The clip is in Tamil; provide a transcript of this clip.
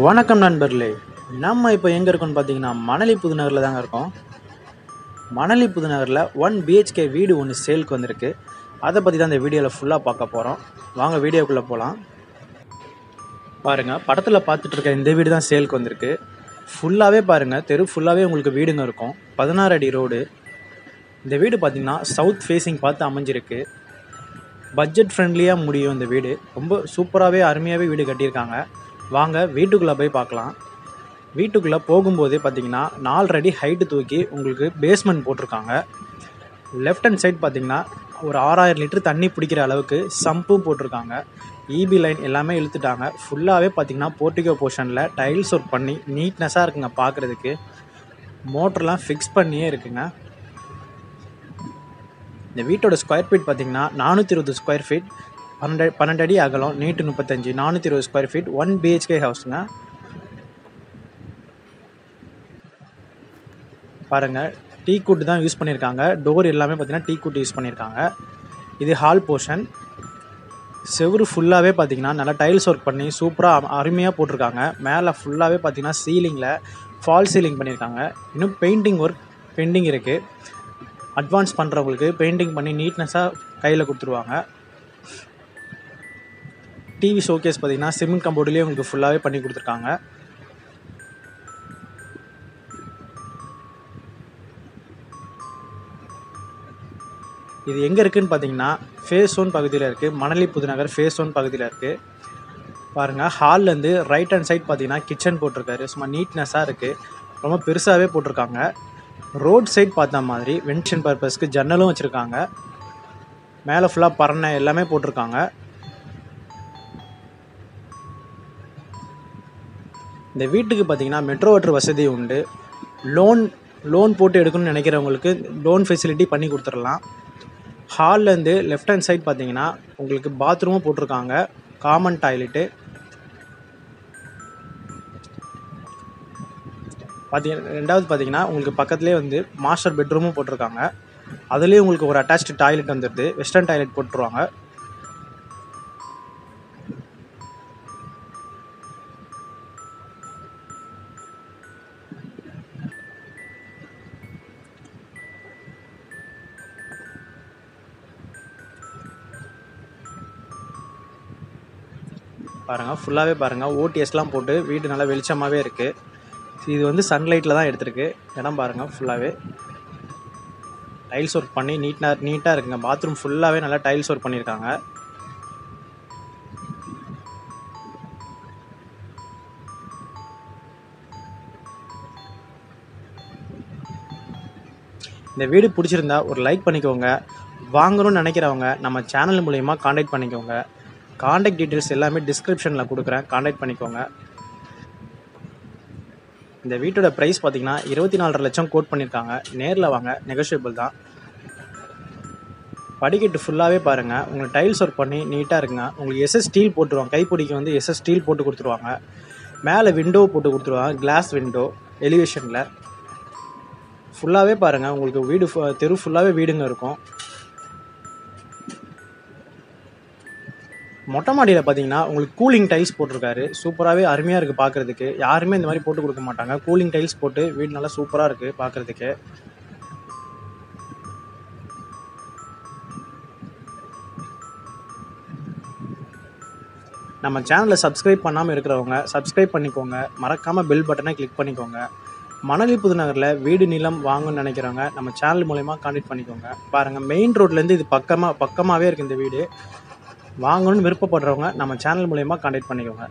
வணக்கம் நண்பர்களே. நம்ம இப்போ எங்கே இருக்கோம்னு பார்த்தீங்கன்னா மணலி புதுநகரில் தாங்க இருக்கோம். மணலி புதுநகரில் 1 BHK வீடு ஒன்று சேலுக்கு வந்திருக்கு. அதை பற்றி தான் இந்த வீடியோவில் ஃபுல்லாக பார்க்க போகிறோம். வாங்க வீடியோக்குள்ளே போகலாம். பாருங்கள், படத்தில் பார்த்துட்டு இருக்க இந்த வீடு தான் சேலுக்கு வந்திருக்கு. ஃபுல்லாகவே பாருங்கள், தெரு ஃபுல்லாகவே உங்களுக்கு வீடுங்க இருக்கும். 16 அடி ரோடு. இந்த வீடு பார்த்திங்கன்னா சவுத் ஃபேஸிங் பார்த்து அமைஞ்சிருக்கு. பட்ஜெட் ஃப்ரெண்ட்லியாக முடியும். இந்த வீடு ரொம்ப சூப்பராகவே அருமையாகவே வீடு கட்டியிருக்காங்க. வாங்க வீட்டுக்குள்ளே போய் பார்க்கலாம். வீட்டுக்குள்ளே போகும்போதே பார்த்தீங்கன்னா 4 அடி ஹைட்டு தூக்கி உங்களுக்கு பேஸ்மெண்ட் போட்டிருக்காங்க. லெஃப்ட் ஹேண்ட் சைட் பார்த்தீங்கன்னா ஒரு 6000 லிட்டர் தண்ணி பிடிக்கிற அளவுக்கு சம்பும் போட்டிருக்காங்க. இபி லைன் எல்லாமே இழுத்துட்டாங்க. ஃபுல்லாகவே பார்த்தீங்கன்னா போர்ட்டிகோ போர்ஷனில் டைல்ஸ் ஒர்க் பண்ணி நீட்னஸாக இருக்குங்க பார்க்குறதுக்கு. மோட்டர்லாம் ஃபிக்ஸ் பண்ணியே இருக்குங்க. இந்த வீட்டோட ஸ்கொயர் ஃபீட் பார்த்தீங்கன்னா 420 ஸ்கொயர் ஃபீட், 12 அடி அகலம், நீட்டு 35, 420 ஸ்கொயர் ஃபீட், 1 BHK ஹவுஸுங்க. பாருங்கள், டீ குட் தான் யூஸ் பண்ணியிருக்காங்க. டோர் எல்லாமே பார்த்தீங்கன்னா டீ குட் யூஸ் பண்ணியிருக்காங்க. இது ஹால் போர்ஷன். செவுரு ஃபுல்லாகவே பார்த்தீங்கன்னா நல்லா டைல்ஸ் ஒர்க் பண்ணி சூப்பராக அருமையாக போட்டிருக்காங்க. மேலே ஃபுல்லாகவே பார்த்தீங்கன்னா சீலிங்கில் ஃபால் சீலிங் பண்ணியிருக்காங்க. இன்னும் பெயிண்டிங் ஒர்க் பெண்டிங் இருக்குது. அட்வான்ஸ் பண்ணுறவங்களுக்கு பெயிண்டிங் பண்ணி நீட்னஸாக கையில் கொடுத்துருவாங்க. டிவி ஷோகேஸ் பார்த்தீங்கன்னா சிமெண்ட் கம்போர்ட்லேயே உங்களுக்கு ஃபுல்லாகவே பண்ணி கொடுத்துருக்காங்க. இது எங்கே இருக்குதுன்னு பார்த்தீங்கன்னா ஃபேஸ் 1 பகுதியில் இருக்குது. மணலி புதுநகர் ஃபேஸ் 1 பகுதியில் இருக்குது. பாருங்கள், ஹால்லேருந்து ரைட் ஹேண்ட் சைட் பார்த்தீங்கன்னா கிச்சன் போட்டிருக்காரு. சும்மா நீட்னஸாக இருக்குது. ரொம்ப பெருசாகவே போட்டிருக்காங்க. ரோட் சைட் பார்த்த மாதிரி வென்டிலேஷன் பர்பஸ்க்கு ஜன்னலும் வச்சுருக்காங்க. மேலே ஃபுல்லாக பரணை எல்லாமே போட்டிருக்காங்க. இந்த வீட்டுக்கு பார்த்தீங்கன்னா மெட்ரோ வாட்டர் வசதி உண்டு. லோன் போட்டு எடுக்கணும்னு நினைக்கிறவங்களுக்கு லோன் ஃபெசிலிட்டி பண்ணி கொடுத்துடலாம். ஹால்லேருந்து லெஃப்ட் ஹேண்ட் சைட் பார்த்தீங்கன்னா உங்களுக்கு பாத்ரூமும் போட்டிருக்காங்க. காமன் டாய்லெட்டு ரெண்டாவது பார்த்தீங்கன்னா உங்களுக்கு பக்கத்துலேயே வந்து மாஸ்டர் பெட்ரூமும் போட்டிருக்காங்க. அதுலேயே உங்களுக்கு ஒரு அட்டாச்டு டாய்லெட் வந்துடுது. வெஸ்டர்ன் டாய்லெட் போட்டுருவாங்க. பாருங்கள், ஃபுல்லாகவே பாருங்கள், ஓடிஎஸ்லாம் போட்டு வீடு நல்லா வெளிச்சமாகவே இருக்குது. இது வந்து சன்லைட்டில் தான் எடுத்திருக்கு. இடம் பாருங்கள், ஃபுல்லாகவே டைல்ஸ் ஒர்க் பண்ணி நீட்டாக இருக்குங்க. பாத்ரூம் ஃபுல்லாகவே நல்லா டைல்ஸ் ஒர்க் பண்ணியிருக்காங்க. இந்த வீடு பிடிச்சிருந்தா ஒரு லைக் பண்ணிக்கோங்க. வாங்கணும்னு நினைக்கிறவங்க நம்ம சேனல் மூலயமா காண்டாக்ட் பண்ணிக்கோங்க. காண்டாக்ட் டீட்டெயில்ஸ் எல்லாமே டிஸ்கிரிப்ஷனில் கொடுக்குறேன், காண்டாக்ட் பண்ணிக்கோங்க. இந்த வீட்டோட ப்ரைஸ் பார்த்தீங்கன்னா 24.5 லட்சம் கோட் பண்ணியிருக்காங்க. நேரில் வாங்க, நெகோஷியபிள் தான். படிக்கட்டு ஃபுல்லாகவே பாருங்கள், உங்களுக்கு டைல்ஸ் ஒர்க் பண்ணி நீட்டாக இருக்குங்க. உங்களுக்கு எஸ்எஸ் ஸ்டீல் போட்டுருவாங்க. கைப்பிடிக்கு வந்து எஸ்எஸ் ஸ்டீல் போட்டு கொடுத்துருவாங்க. மேலே விண்டோ போட்டு கொடுத்துருவாங்க, கிளாஸ் விண்டோ எலிவேஷனில். ஃபுல்லாகவே பாருங்கள், உங்களுக்கு வீடு தெரு ஃபுல்லாகவே வீடுங்க இருக்கும். மொட்டை மாடியில் பார்த்தீங்கன்னா உங்களுக்கு கூலிங் டைல்ஸ் போட்டிருக்காரு. சூப்பராகவே அருமையாக இருக்குது பார்க்குறதுக்கு. யாருமே இந்த மாதிரி போட்டு கொடுக்க மாட்டாங்க. கூலிங் டைல்ஸ் போட்டு வீடு நல்லா சூப்பராக இருக்குது பார்க்குறதுக்கு. நம்ம சேனலை சப்ஸ்கிரைப் பண்ணாமல் இருக்கிறவங்க சப்ஸ்கிரைப் பண்ணிக்கோங்க. மறக்காமல் பெல் பட்டனை கிளிக் பண்ணிக்கோங்க. மணலி புதுநகரில் வீடு நிலம் வாங்கணும்னு நினைக்கிறவங்க நம்ம சேனல் மூலயமா காண்டாக்ட் பண்ணிக்கோங்க. பாருங்கள், மெயின் ரோட்லேருந்து இது பக்கமாகவே இருக்குது இந்த வீடு. வாங்கணும்னு விருப்பப்படுறவங்க நம்ம சேனல் மூலயமா காண்டாக்ட் பண்ணிக்கோங்க.